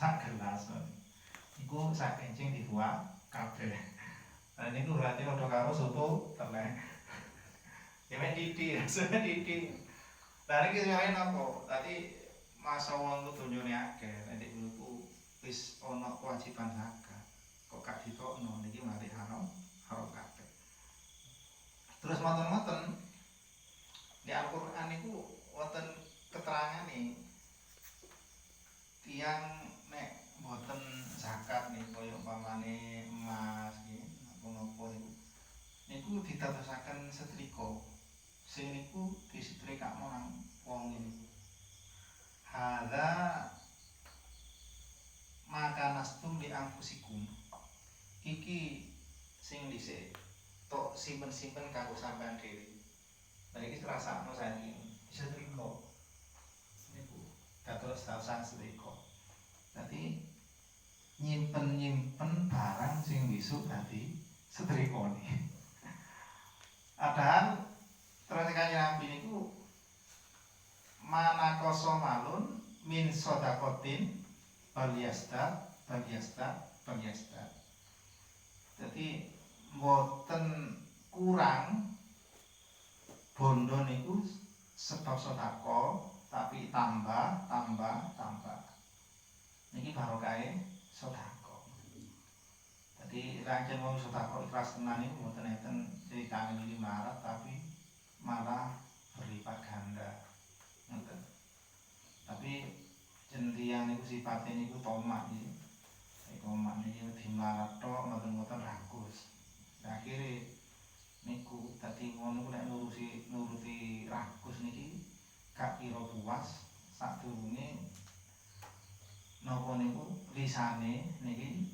sak gelas. Iku sak kencing dituak kabeh. Lah niku berarti padha karo soto telek. Ya men titik, rasane titik. Lah iki wae napa? Tadi masa wong ku donyane akeh, nek niku wis ana kewajiban zakat. Kok gak ditokno niki mari haram kabeh. Terus ngoten-ngoten di Al-Qur'an niku wonten keterangane tiyang nek mboten zakat nih kaya umpamane emas nggih napa-napa niku ditadosaken setrika. Sing niku disetrikakno nang wong niku. Hadza maka nastum li anfusikum. Iki sing dhisik tok simpen-simpen kanggo sampean dhewe. Lah iki rasakno saiki setrika. Niku dados dasan setrika. Dadi nyimpen barang sing besok dadi setrikane. Padahal terus kanjeng Nabi niku manakoso malun min sodakotin bagiasta. Jadi mboten kurang bondo niku sebab sedekah tapi tambah. Niki barokahe sedekah. Jadi rancen wong sedekah ikhlas tenan niku mboten enten critane iki marat tapi malah berlipat ganda. Ngoten. Tapi cendian niku sipate niku tomak iki. Tomak niki dimarat tok ngoten-ngoten rakus. Akhire niku dadi wong niku nek nuruti rakus niki gak kira puas sadurunge napa niku lisane niki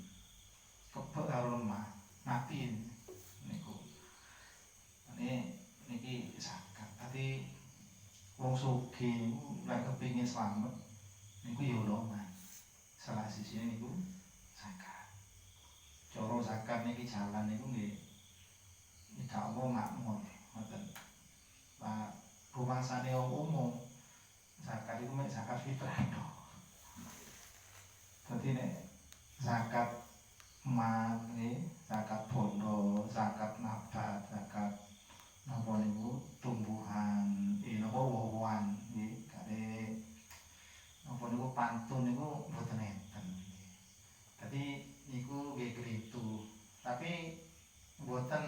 kebek karo lemah mati niku. Niki zakat. Dadi wong sugih niku nek kepengin slamet niku ya loman. Salah sisine niku zakat. Cara zakat niki jalan niku nggih gak apa makmur ngoten. Lah rumangsane umum zakat iku mek zakat fitrah tok. Dadi nek zakat emas nggih, zakat bondo, zakat nabat, zakat napa niku tumbuhan, napa woh-wohan nggih, kare napa niku pantun niku mboten enten nggih. Dadi niku nggih klitu. Tapi mboten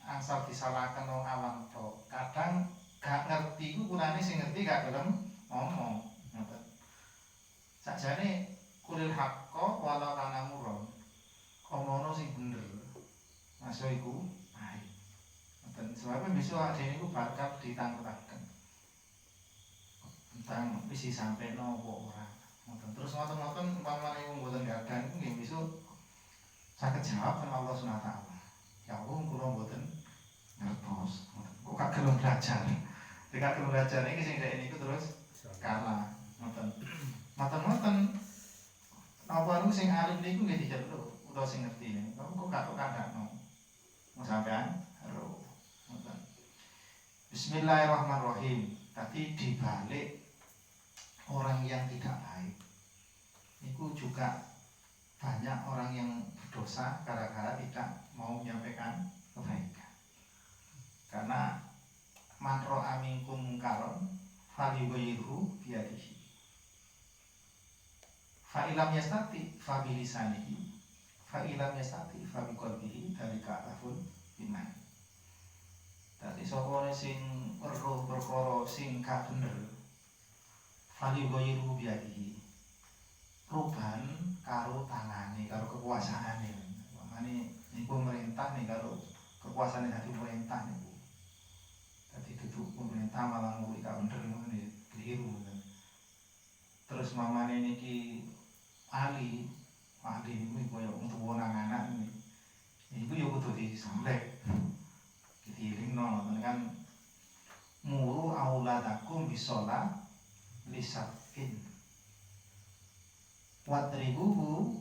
angsal disalahkan wong awam tok. Kadang gak ngerti iku kurane sing ngerti gak gelem ngomong. Ngoten. Sakjane kulil haqqo walau kana murron. Omono sing bener. Maso iku baik. Ngoten. Sebab besok adene iku bakal ditangketaken. Tentang wis disampeno apa ora. Ngoten. Terus ngoten-ngoten umpamane wong mboten gadah iku nggih besok saged jawab karo Allah Subhanahu wa taala. Ya wong kula mboten ngertos. Kok gak gelem belajar. Nek gelem belajar iki sing ndek niku terus kalah. Ngoten. Ngoten-ngoten apa niku sing alim niku nggih diceluk utawa sing ngerti niku. Kok gak kandakno. Mau sampean ero. Ngoten. Bismillahirrahmanirrahim. Tadi dibalik orang yang tidak baik. Niku juga banyak orang yang berdosa gara-gara tidak mau menyampaikan kebaikan. Karena man ra'a minkum munkaron falyughayyirhu biyadihi. Fa ilam yastati fa bilisanihi. Fa ilam yastati fa biqalbihi dalika afun iman. Dadi sapa sing weruh perkara sing gak bener falyughayyirhu biyadihi. Perubahan karo tangane, karo kekuasaane. Makane niku pemerintah nih karo kekuasaan dadi pemerintah niku. Dadi duduk pemerintah malah nguri gak bener ngene keliru. Terus mamane niki ahli niku kaya wong tuwa nang anak niki. Niku yo kudu disamlek. Diilingno ngoten kan muru auladakum bisolat lisafin. Wadribuhu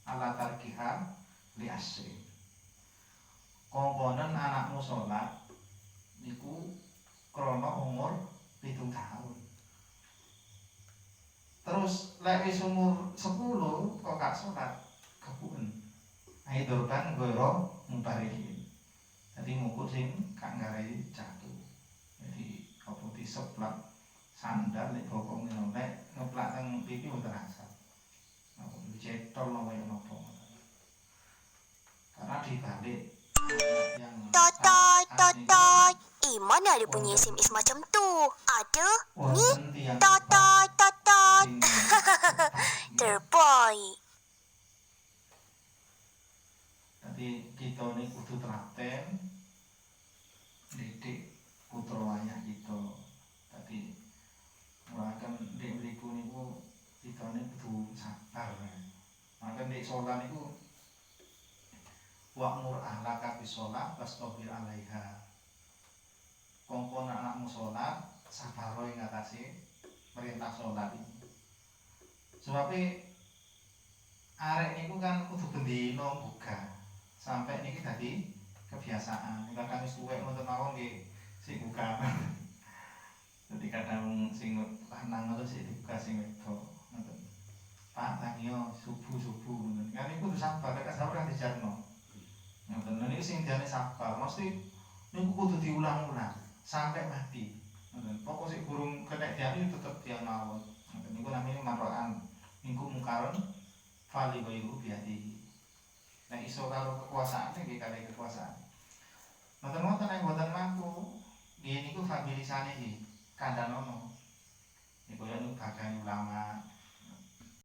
ala tarkiha li asri. Kongkonen anakmu sholat niku krana umur 7 tahun. Terus lek wis umur 10 kok gak salat kebuken. Ae dorban goro mubarikin. Dadi mukul sing gak ngarai jatuh. Jadi apa diseplak sandal nek bokong nek ngeplak teng pipi mboten terasa. Apa dicetol kaya napa. Karena dibalik yang Totot, totot. Mana ada bunyi SMS macam tu? Ada? Ni? Totot, totot. Terbaik. Jadi kita ini kudu telaten didik putra wayah kita. Jadi mulakan dek mriku niku kita ini kudu sabar. Maka dek sholat niku wa'mur ahlaka bis sholat wastabir 'alaiha. Kongkon anakmu sholat sabaro ing atase perintah sholat iki. Sebabnya arek niku kan kudu bendina buka. Sampai niki dadi kebiasaan. Kita kan wis tuwek ngoten mawon nggih sing buka. Dadi kadang sing lanang terus sing dibuka sing wedok ngoten. Pak tanyo subuh-subuh ngoten. Kan niku kudu sabar, nek sabar kan dijarno. Ngoten niku sing jane sabar, mesti niku kudu diulang-ulang sampai mati. Ngoten. Pokok sik burung kena diani tetep dian mawon. Ngoten niku namine marroan. Niku mungkaron fali wa ibu biati. Nek iso karo kekuasaan nggih kalih kekuasaan. Mboten-mboten nek mboten mampu, nggih niku familisane iki kandhanono. Niku ya niku bagian ulama